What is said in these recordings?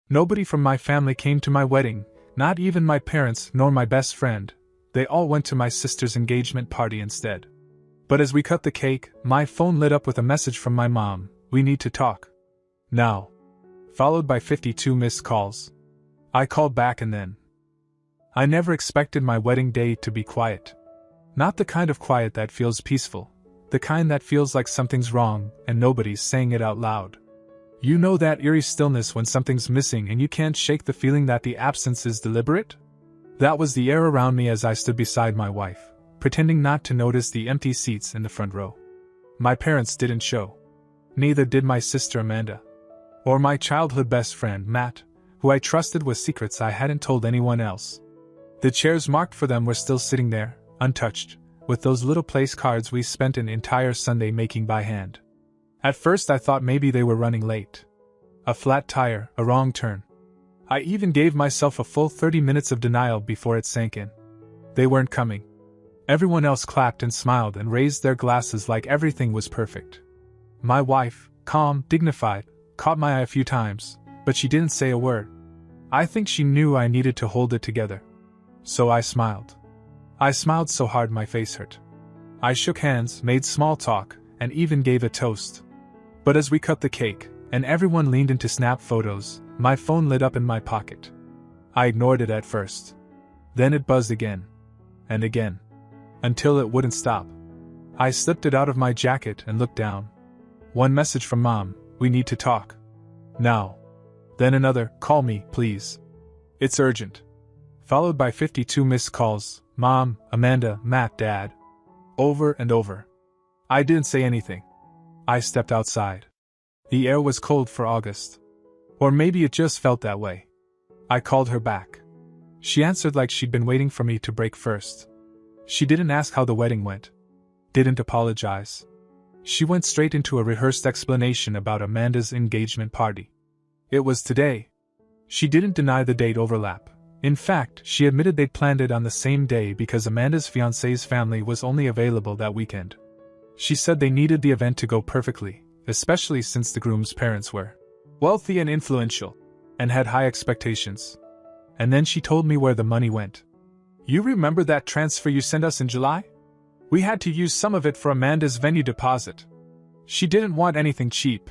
Nobody from my family came to my wedding, not even my parents nor my best friend. They all went to my sister's engagement party instead. But as we cut the cake, my phone lit up with a message from my mom: "We need to talk now," followed by 52 missed calls. I called back and then. I never expected my wedding day to be quiet. Not the kind of quiet that feels peaceful, the kind that feels like something's wrong and nobody's saying it out loud. You know that eerie stillness when something's missing and you can't shake the feeling that the absence is deliberate? That was the air around me as I stood beside my wife, pretending not to notice the empty seats in the front row. My parents didn't show. Neither did my sister Amanda. Or my childhood best friend Matt, who I trusted with secrets I hadn't told anyone else. The chairs marked for them were still sitting there, untouched, with those little place cards we spent an entire Sunday making by hand. At first I thought maybe they were running late. A flat tire, a wrong turn. I even gave myself a full 30 minutes of denial before it sank in. They weren't coming. Everyone else clapped and smiled and raised their glasses like everything was perfect. My wife, calm, dignified, caught my eye a few times, but she didn't say a word. I think she knew I needed to hold it together. So I smiled. I smiled so hard my face hurt. I shook hands, made small talk, and even gave a toast. But as we cut the cake, and everyone leaned in to snap photos, my phone lit up in my pocket. I ignored it at first. Then it buzzed again. And again. Until it wouldn't stop. I slipped it out of my jacket and looked down. One message from Mom: "We need to talk now." Then another: "Call me, please. It's urgent." Followed by 52 missed calls: "Mom, Amanda, Matt, Dad." Over and over. I didn't say anything. I stepped outside. The air was cold for August. Or maybe it just felt that way. I called her back. She answered like she'd been waiting for me to break first. She didn't ask how the wedding went. Didn't apologize. She went straight into a rehearsed explanation about Amanda's engagement party. It was today. She didn't deny the date overlap. In fact, she admitted they'd planned it on the same day because Amanda's fiancé's family was only available that weekend. She said they needed the event to go perfectly, especially since the groom's parents were wealthy and influential, and had high expectations. And then she told me where the money went. "You remember that transfer you sent us in July? We had to use some of it for Amanda's venue deposit. She didn't want anything cheap.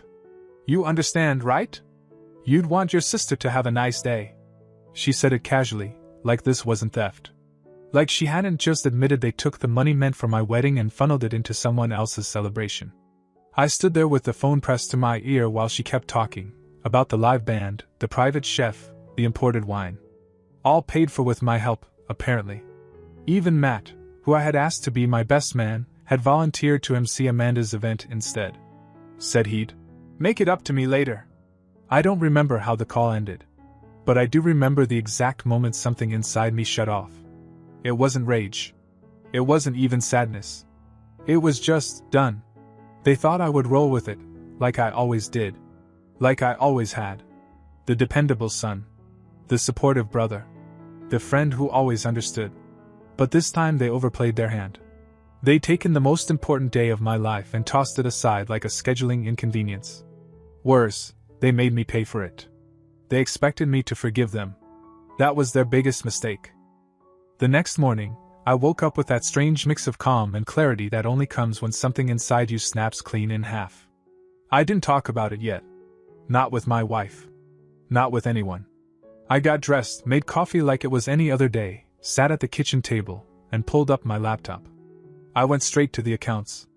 You understand, right? You'd want your sister to have a nice day." She said it casually, like this wasn't theft. Like she hadn't just admitted they took the money meant for my wedding and funneled it into someone else's celebration. I stood there with the phone pressed to my ear while she kept talking, about the live band, the private chef, the imported wine. All paid for with my help, apparently. Even Matt, who I had asked to be my best man, had volunteered to MC Amanda's event instead. Said he'd make it up to me later. I don't remember how the call ended. But I do remember the exact moment something inside me shut off. It wasn't rage. It wasn't even sadness. It was just done. They thought I would roll with it, like I always did. Like I always had. The dependable son. The supportive brother. The friend who always understood. But this time they overplayed their hand. They'd taken the most important day of my life and tossed it aside like a scheduling inconvenience. Worse, they made me pay for it. They expected me to forgive them. That was their biggest mistake. The next morning, I woke up with that strange mix of calm and clarity that only comes when something inside you snaps clean in half. I didn't talk about it yet. Not with my wife. Not with anyone. I got dressed, made coffee like it was any other day, sat at the kitchen table, and pulled up my laptop. I went straight to the accounts.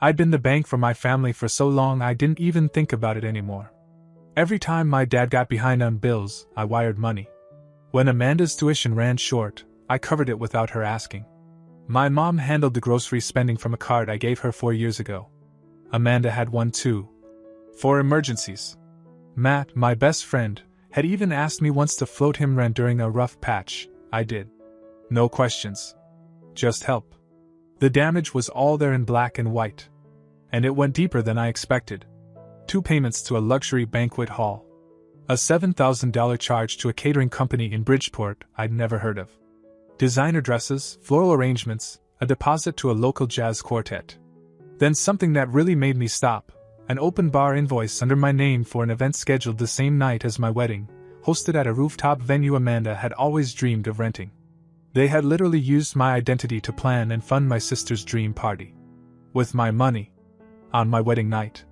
I'd been the bank for my family for so long I didn't even think about it anymore. Every time my dad got behind on bills, I wired money. When Amanda's tuition ran short, I covered it without her asking. My mom handled the grocery spending from a card I gave her 4 years ago. Amanda had one too. For emergencies. Matt, my best friend, had even asked me once to float him rent during a rough patch. I did. No questions. Just help. The damage was all there in black and white. And it went deeper than I expected. 2 payments to a luxury banquet hall. A $7,000 charge to a catering company in Bridgeport I'd never heard of. Designer dresses, floral arrangements, a deposit to a local jazz quartet. Then something that really made me stop, an open bar invoice under my name for an event scheduled the same night as my wedding, hosted at a rooftop venue Amanda had always dreamed of renting. They had literally used my identity to plan and fund my sister's dream party. With my money. On my wedding night.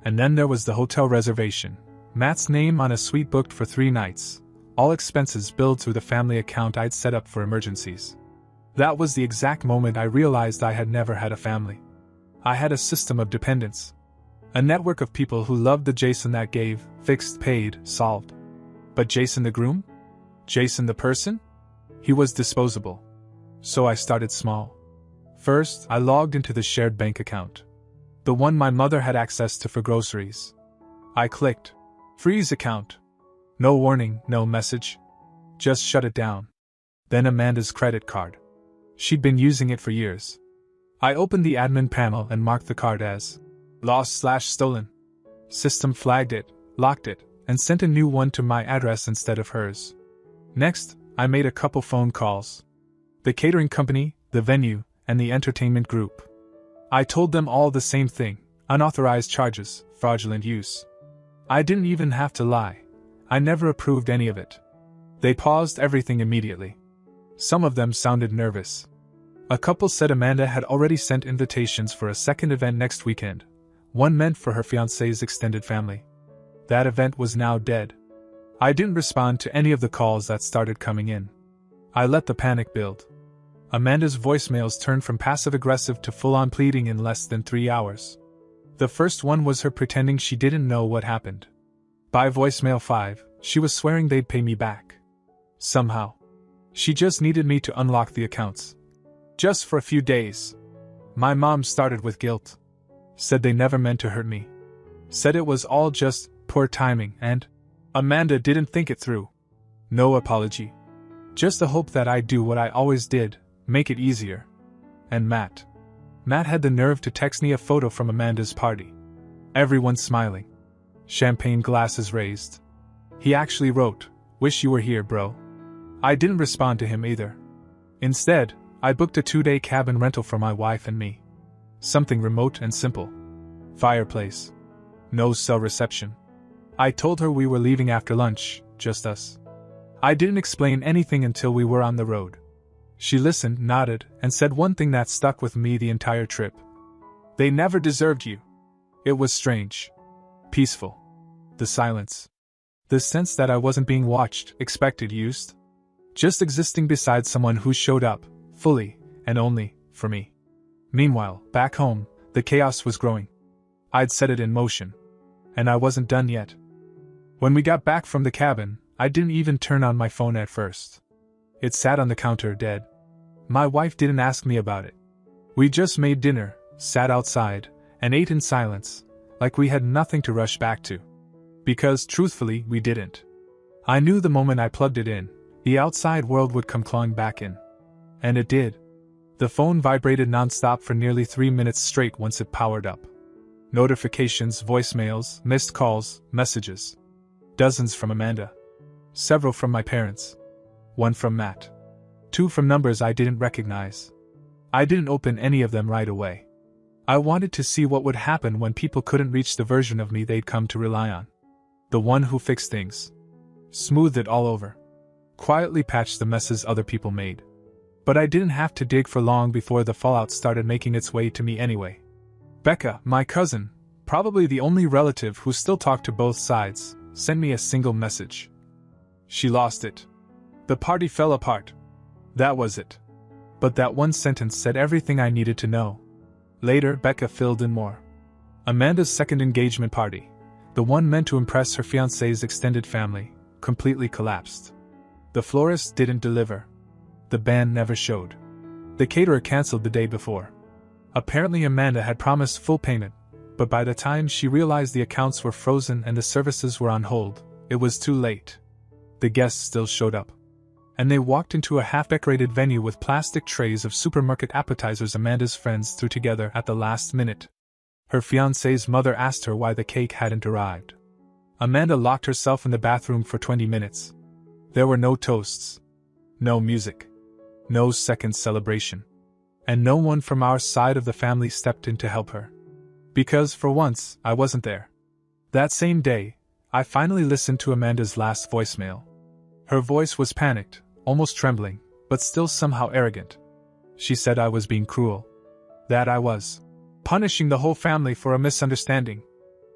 And then there was the hotel reservation. Matt's name on a suite booked for 3 nights. All expenses billed through the family account I'd set up for emergencies. That was the exact moment I realized I had never had a family. I had a system of dependence. A network of people who loved the Jason that gave, fixed, paid, solved. But Jason the groom? Jason the person? He was disposable. So I started small. First, I logged into the shared bank account. The one my mother had access to for groceries. I clicked freeze account. No warning, no message. Just shut it down. Then Amanda's credit card. She'd been using it for years. I opened the admin panel and marked the card as lost/stolen. System flagged it, locked it, and sent a new one to my address instead of hers. Next, I made a couple phone calls. The catering company, the venue, and the entertainment group. I told them all the same thing: unauthorized charges, fraudulent use. I didn't even have to lie. I never approved any of it. They paused everything immediately. Some of them sounded nervous. A couple said Amanda had already sent invitations for a second event next weekend, one meant for her fiancé's extended family. That event was now dead. I didn't respond to any of the calls that started coming in. I let the panic build. Amanda's voicemails turned from passive-aggressive to full-on pleading in less than 3 hours. The first one was her pretending she didn't know what happened. By voicemail 5, she was swearing they'd pay me back. Somehow. She just needed me to unlock the accounts. Just for a few days. My mom started with guilt. Said they never meant to hurt me. Said it was all just poor timing and Amanda didn't think it through. No apology. Just a hope that I'd do what I always did, make it easier. And Matt. Matt had the nerve to text me a photo from Amanda's party. Everyone smiling. Champagne glasses raised. He actually wrote, "Wish you were here, bro." I didn't respond to him either. Instead, I booked a 2-day cabin rental for my wife and me. Something remote and simple. Fireplace. No cell reception. I told her we were leaving after lunch, just us. I didn't explain anything until we were on the road. She listened, nodded, and said one thing that stuck with me the entire trip. "They never deserved you." It was strange. Peaceful. The silence. The sense that I wasn't being watched, expected, used. Just existing beside someone who showed up, fully, and only, for me. Meanwhile, back home, the chaos was growing. I'd set it in motion. And I wasn't done yet. When we got back from the cabin, I didn't even turn on my phone at first. It sat on the counter, dead. My wife didn't ask me about it. We just made dinner, sat outside, and ate in silence, like we had nothing to rush back to. Because, truthfully, we didn't. I knew the moment I plugged it in, the outside world would come clawing back in. And it did. The phone vibrated nonstop for nearly 3 minutes straight once it powered up. Notifications, voicemails, missed calls, messages. Dozens from Amanda. Several from my parents. 1 from Matt. 2 from numbers I didn't recognize. I didn't open any of them right away. I wanted to see what would happen when people couldn't reach the version of me they'd come to rely on. The one who fixed things. Smoothed it all over. Quietly patched the messes other people made. But I didn't have to dig for long before the fallout started making its way to me anyway. Becca, my cousin, probably the only relative who still talked to both sides, sent me a single message. She lost it. The party fell apart. That was it. But that one sentence said everything I needed to know. Later, Becca filled in more. Amanda's second engagement party, the one meant to impress her fiancé's extended family, completely collapsed. The florist didn't deliver. The band never showed. The caterer canceled the day before. Apparently Amanda had promised full payment, but by the time she realized the accounts were frozen and the services were on hold, it was too late. The guests still showed up. And they walked into a half-decorated venue with plastic trays of supermarket appetizers Amanda's friends threw together at the last minute. Her fiancé's mother asked her why the cake hadn't arrived. Amanda locked herself in the bathroom for 20 minutes. There were no toasts. No music. No second celebration. And no one from our side of the family stepped in to help her. Because, for once, I wasn't there. That same day, I finally listened to Amanda's last voicemail. Her voice was panicked, almost trembling, but still somehow arrogant. She said I was being cruel. That I was punishing the whole family for a misunderstanding.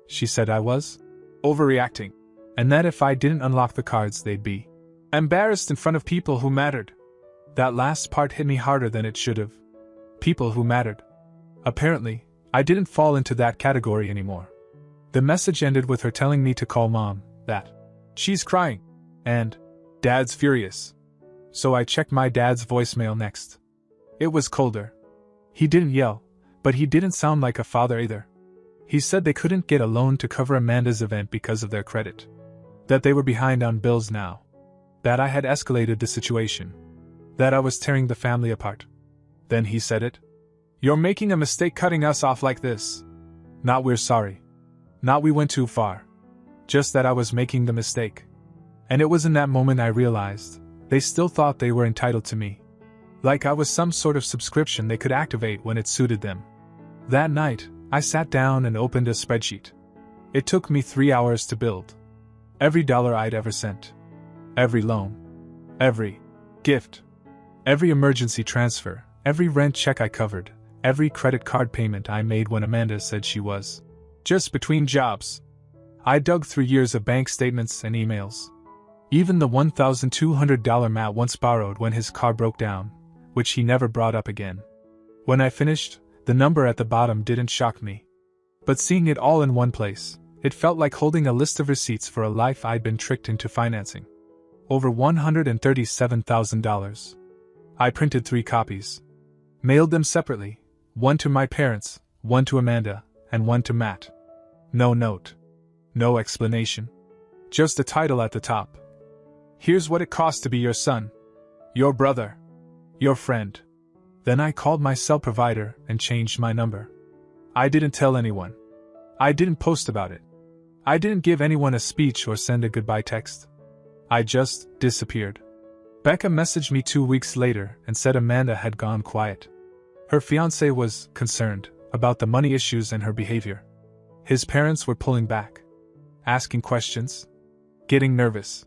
She said I was overreacting, and that if I didn't unlock the cards they'd be embarrassed in front of people who mattered. That last part hit me harder than it should have. People who mattered. Apparently, I didn't fall into that category anymore. The message ended with her telling me to call Mom, that she's crying, and Dad's furious. So I checked my dad's voicemail next. It was colder. He didn't yell, but he didn't sound like a father either. He said they couldn't get a loan to cover Amanda's event because of their credit. That they were behind on bills now. That I had escalated the situation. That I was tearing the family apart. Then he said it. You're making a mistake cutting us off like this. Not we're sorry. Not we went too far. Just that I was making the mistake. And it was in that moment I realized, they still thought they were entitled to me. Like I was some sort of subscription they could activate when it suited them. That night, I sat down and opened a spreadsheet. It took me 3 hours to build. Every dollar I'd ever sent. Every loan. Every gift. Every emergency transfer. Every rent check I covered. Every credit card payment I made when Amanda said she was just between jobs. I dug through years of bank statements and emails. Even the $1,200 Matt once borrowed when his car broke down, which he never brought up again. When I finished, the number at the bottom didn't shock me. But seeing it all in one place, it felt like holding a list of receipts for a life I'd been tricked into financing. Over $137,000. I printed 3 copies. Mailed them separately, one to my parents, one to Amanda, and one to Matt. No note. No explanation. Just a title at the top. Here's what it costs to be your son. Your brother. Your friend. Then I called my cell provider and changed my number. I didn't tell anyone. I didn't post about it. I didn't give anyone a speech or send a goodbye text. I just disappeared. Becca messaged me 2 weeks later and said Amanda had gone quiet. Her fiancé was concerned about the money issues and her behavior. His parents were pulling back, asking questions, getting nervous.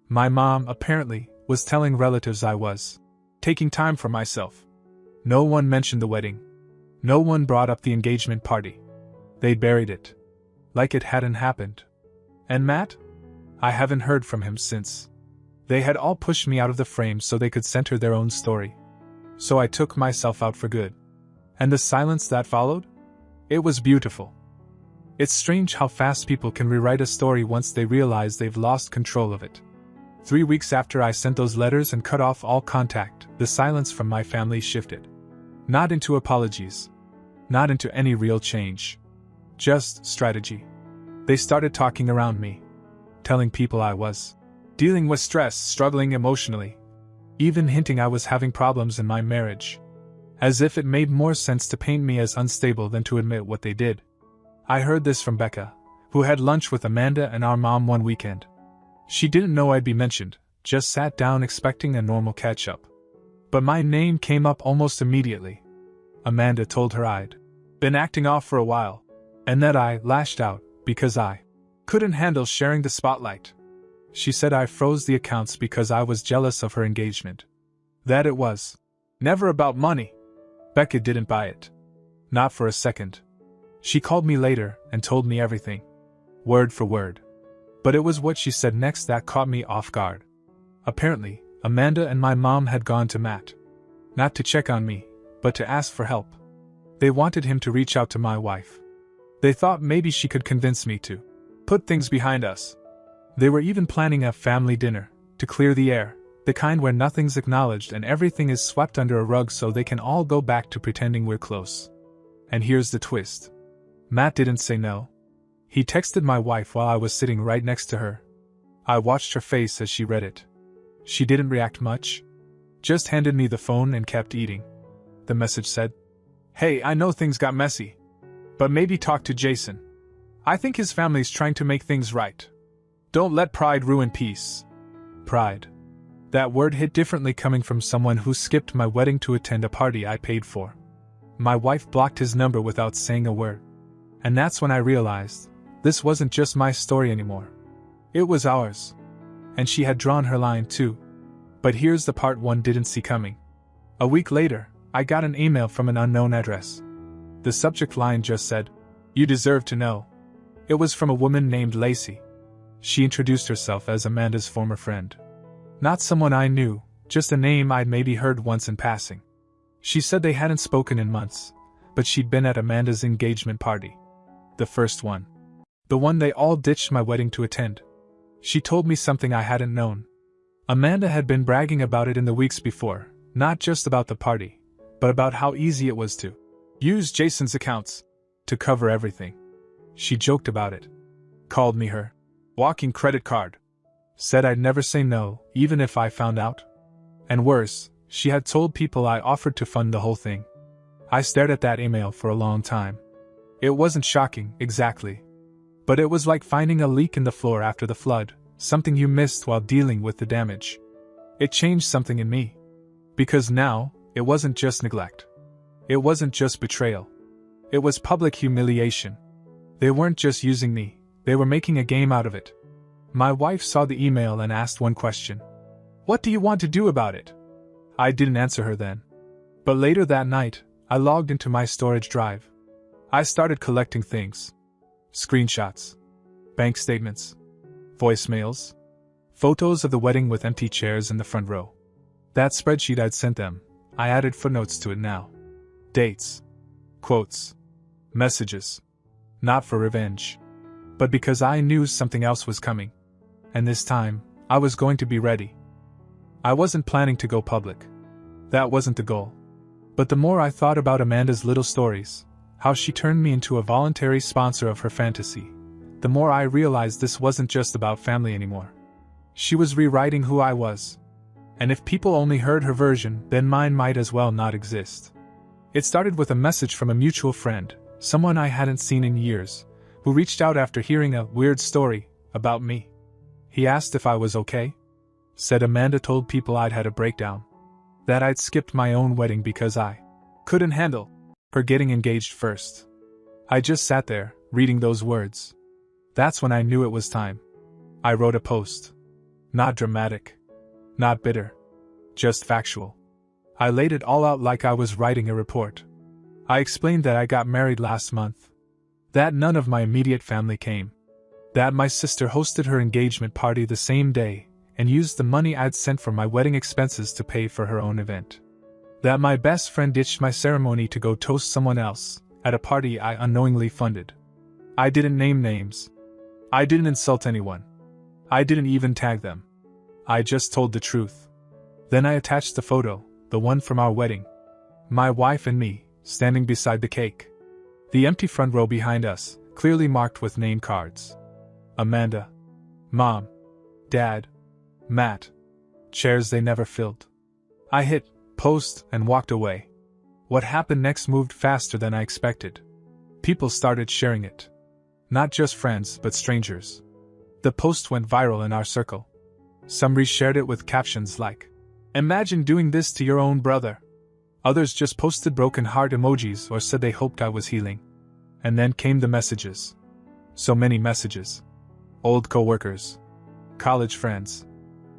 My mom, apparently, was telling relatives I was taking time for myself. No one mentioned the wedding. No one brought up the engagement party. They buried it. Like it hadn't happened. And Matt? I haven't heard from him since. They had all pushed me out of the frame so they could center their own story. So I took myself out for good. And the silence that followed? It was beautiful. It's strange how fast people can rewrite a story once they realize they've lost control of it. 3 weeks after I sent those letters and cut off all contact, the silence from my family shifted. Not into apologies. Not into any real change. Just strategy. They started talking around me. Telling people I was dealing with stress, struggling emotionally. Even hinting I was having problems in my marriage. As if it made more sense to paint me as unstable than to admit what they did. I heard this from Becca, who had lunch with Amanda and our mom one weekend. She didn't know I'd be mentioned, just sat down expecting a normal catch-up. But my name came up almost immediately. Amanda told her I'd been acting off for a while, and that I lashed out because I couldn't handle sharing the spotlight. She said I froze the accounts because I was jealous of her engagement. That it was never about money. Becca didn't buy it. Not for a second. She called me later and told me everything. Word for word. But it was what she said next that caught me off guard. Apparently, Amanda and my mom had gone to Matt. Not to check on me, but to ask for help. They wanted him to reach out to my wife. They thought maybe she could convince me to put things behind us. They were even planning a family dinner, to clear the air, the kind where nothing's acknowledged and everything is swept under a rug so they can all go back to pretending we're close. And here's the twist. Matt didn't say no. He texted my wife while I was sitting right next to her. I watched her face as she read it. She didn't react much. Just handed me the phone and kept eating. The message said, "Hey, I know things got messy. But maybe talk to Jason. I think his family's trying to make things right. Don't let pride ruin peace." Pride. That word hit differently coming from someone who skipped my wedding to attend a party I paid for. My wife blocked his number without saying a word. And that's when I realized, this wasn't just my story anymore. It was ours. And she had drawn her line too. But here's the part one didn't see coming. A week later, I got an email from an unknown address. The subject line just said, "You deserve to know." It was from a woman named Lacey. She introduced herself as Amanda's former friend. Not someone I knew, just a name I'd maybe heard once in passing. She said they hadn't spoken in months, but she'd been at Amanda's engagement party. The first one. The one they all ditched my wedding to attend. She told me something I hadn't known. Amanda had been bragging about it in the weeks before, not just about the party, but about how easy it was to use Jason's accounts to cover everything. She joked about it. Called me her walking credit card. Said I'd never say no, even if I found out. And worse, she had told people I offered to fund the whole thing. I stared at that email for a long time. It wasn't shocking, exactly. But it was like finding a leak in the floor after the flood, something you missed while dealing with the damage. It changed something in me. Because now, it wasn't just neglect. It wasn't just betrayal. It was public humiliation. They weren't just using me, they were making a game out of it. My wife saw the email and asked one question. "What do you want to do about it?" I didn't answer her then. But later that night, I logged into my storage drive. I started collecting things. Screenshots. Bank statements. Voicemails. Photos of the wedding with empty chairs in the front row. That spreadsheet I'd sent them, I added footnotes to it now. Dates. Quotes. Messages. Not for revenge. But because I knew something else was coming. And this time, I was going to be ready. I wasn't planning to go public. That wasn't the goal. But the more I thought about Amanda's little stories, how she turned me into a voluntary sponsor of her fantasy, the more I realized this wasn't just about family anymore. She was rewriting who I was. And if people only heard her version, then mine might as well not exist. It started with a message from a mutual friend, someone I hadn't seen in years, who reached out after hearing a weird story about me. He asked if I was okay. Said Amanda told people I'd had a breakdown. That I'd skipped my own wedding because I couldn't handle her getting engaged first. I just sat there, reading those words. That's when I knew it was time. I wrote a post. Not dramatic. Not bitter. Just factual. I laid it all out like I was writing a report. I explained that I got married last month. That none of my immediate family came. That my sister hosted her engagement party the same day and used the money I'd sent for my wedding expenses to pay for her own event. That my best friend ditched my ceremony to go toast someone else at a party I unknowingly funded. I didn't name names. I didn't insult anyone. I didn't even tag them. I just told the truth. Then I attached the photo, the one from our wedding. My wife and me, standing beside the cake. The empty front row behind us, clearly marked with name cards. Amanda. Mom. Dad. Matt. Chairs they never filled. I hit post and walked away. What happened next moved faster than I expected. People started sharing it. Not just friends, but strangers. The post went viral in our circle. Some reshared it with captions like, "Imagine doing this to your own brother." Others just posted broken heart emojis or said they hoped I was healing. And then came the messages. So many messages. Old co-workers. College friends.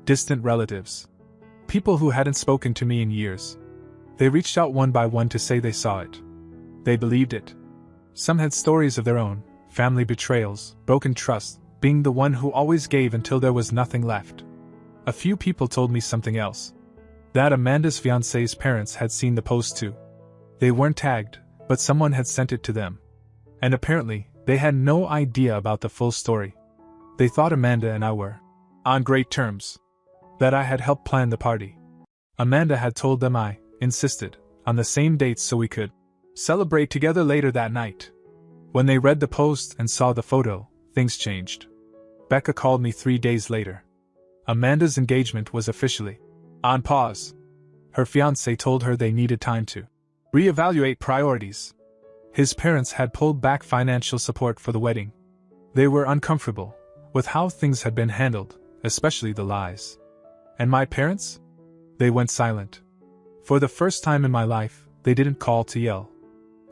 Distant relatives. People who hadn't spoken to me in years. They reached out one by one to say they saw it. They believed it. Some had stories of their own, family betrayals, broken trust, being the one who always gave until there was nothing left. A few people told me something else. That Amanda's fiancé's parents had seen the post too. They weren't tagged, but someone had sent it to them. And apparently, they had no idea about the full story. They thought Amanda and I were on great terms. That I had helped plan the party. Amanda had told them I insisted on the same dates so we could celebrate together later that night. When they read the post and saw the photo, things changed. Becca called me 3 days later. Amanda's engagement was officially on pause. Her fiancé told her they needed time to reevaluate priorities. His parents had pulled back financial support for the wedding. They were uncomfortable with how things had been handled, especially the lies. And my parents? They went silent. For the first time in my life, they didn't call to yell,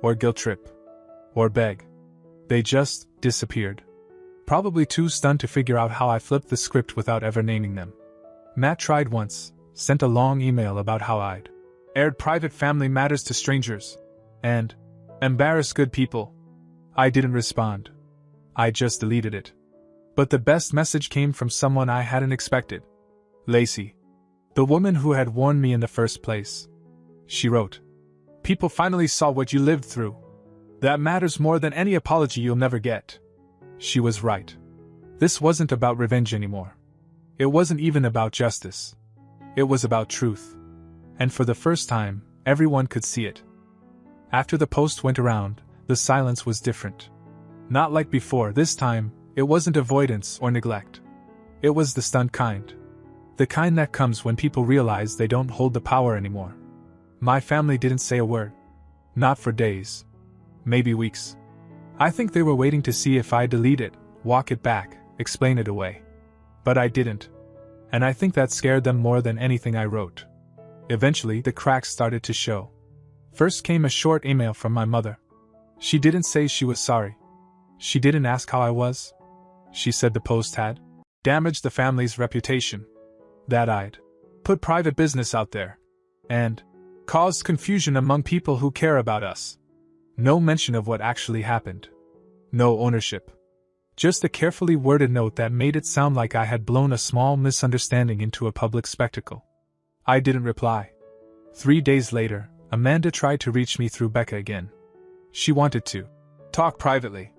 or guilt trip, or beg. They just disappeared. probably too stunned to figure out how I flipped the script without ever naming them. Matt tried once, sent a long email about how I'd aired private family matters to strangers and embarrassed good people. I didn't respond. I just deleted it. But the best message came from someone I hadn't expected. Lacey. The woman who had warned me in the first place. She wrote, "People finally saw what you lived through. That matters more than any apology you'll never get." She was right. This wasn't about revenge anymore. It wasn't even about justice. It was about truth. And for the first time, everyone could see it. After the post went around, the silence was different. Not like before. This time, it wasn't avoidance or neglect. It was the stunned kind. The kind that comes when people realize they don't hold the power anymore. My family didn't say a word. Not for days. Maybe weeks. I think they were waiting to see if I delete it, walk it back, explain it away. But I didn't. And I think that scared them more than anything I wrote. Eventually, the cracks started to show. First came a short email from my mother. She didn't say she was sorry. She didn't ask how I was. She said the post had damaged the family's reputation. That I'd put private business out there. And caused confusion among people who care about us. No mention of what actually happened. No ownership. Just a carefully worded note that made it sound like I had blown a small misunderstanding into a public spectacle. I didn't reply. 3 days later, Amanda tried to reach me through Becca again. She wanted to talk privately.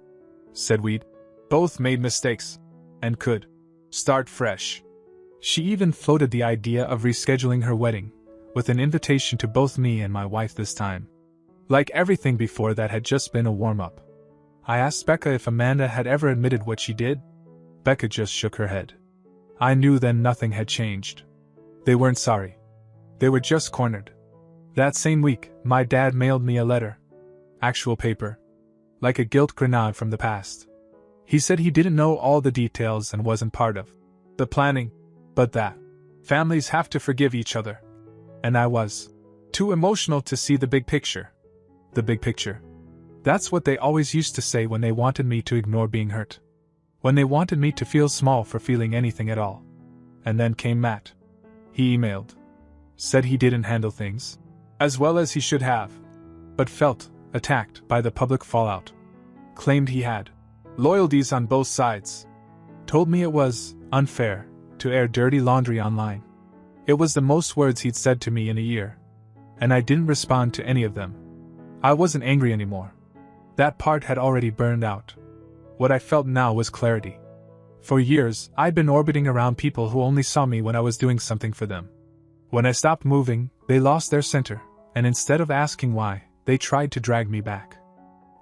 Said we'd both made mistakes and could start fresh. She even floated the idea of rescheduling her wedding, with an invitation to both me and my wife this time. Like everything before, that had just been a warm-up. I asked Becca if Amanda had ever admitted what she did. Becca just shook her head. I knew then nothing had changed. They weren't sorry. They were just cornered. That same week, my dad mailed me a letter. Actual paper. Like a guilt grenade from the past. He said he didn't know all the details and wasn't part of the planning, but that families have to forgive each other. And I was too emotional to see the big picture. The big picture. That's what they always used to say when they wanted me to ignore being hurt. When they wanted me to feel small for feeling anything at all. And then came Matt. He emailed. Said he didn't handle things as well as he should have. But felt attacked by the public fallout. Claimed he had loyalties on both sides. Told me it was unfair to air dirty laundry online. It was the most words he'd said to me in a year. And I didn't respond to any of them. I wasn't angry anymore. That part had already burned out. What I felt now was clarity. For years, I'd been orbiting around people who only saw me when I was doing something for them. When I stopped moving, they lost their center, and instead of asking why, they tried to drag me back.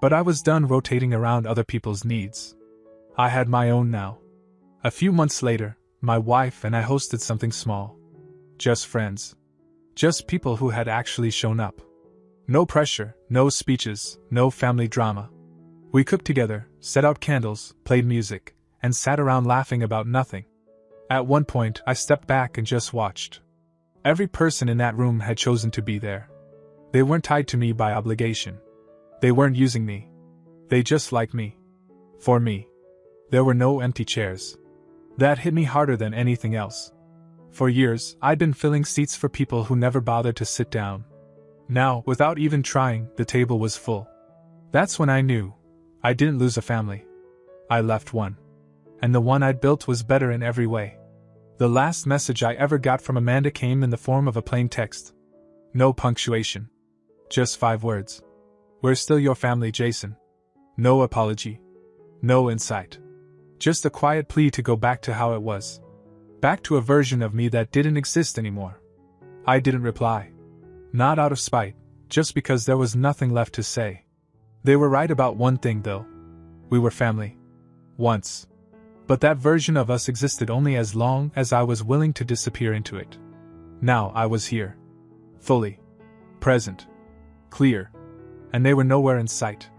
But I was done rotating around other people's needs. I had my own now. A few months later, my wife and I hosted something small. Just friends. Just people who had actually shown up. No pressure, no speeches, no family drama. We cooked together, set out candles, played music, and sat around laughing about nothing. At one point, I stepped back and just watched. Every person in that room had chosen to be there. They weren't tied to me by obligation. They weren't using me. They just liked me. For me. There were no empty chairs. That hit me harder than anything else. For years, I'd been filling seats for people who never bothered to sit down. Now, without even trying, the table was full. That's when I knew. I didn't lose a family. I left one. And the one I'd built was better in every way. The last message I ever got from Amanda came in the form of a plain text. No punctuation. Just 5 words. We're still your family, Jason. No apology. No insight. Just a quiet plea to go back to how it was. Back to a version of me that didn't exist anymore. I didn't reply. Not out of spite, just because there was nothing left to say. They were right about one thing though. We were family. Once. But that version of us existed only as long as I was willing to disappear into it. Now I was here. Fully. Present. Clear. And they were nowhere in sight.